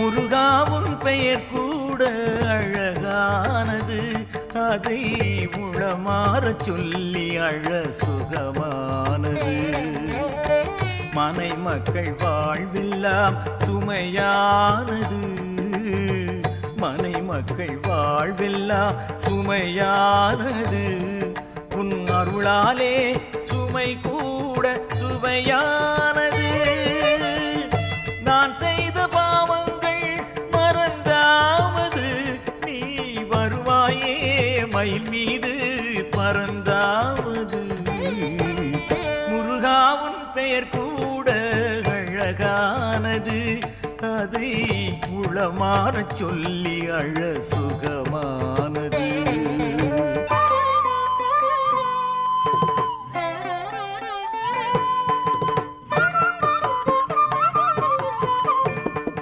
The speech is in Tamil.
முருகாவும் பெயர் கூட அழகானது, அதை உளமாற சொல்லி அழ சுகமானது. மனை மக்கள் வாழ்வெல்லாம் சுமையானது, மனை மக்கள் வாழ்வெல்லாம் சுமையானது. உன் அருளாலே சுமை கூட சுவையானது. நான் செய்த பாவங்கள் மறந்தாவது, நீ வருவாயே மயில் மீது பறந்தாவது. முருகாவும் பெயர் கூட அழகானது, அதை உளமாற சொல்லி அழ சுகமானது.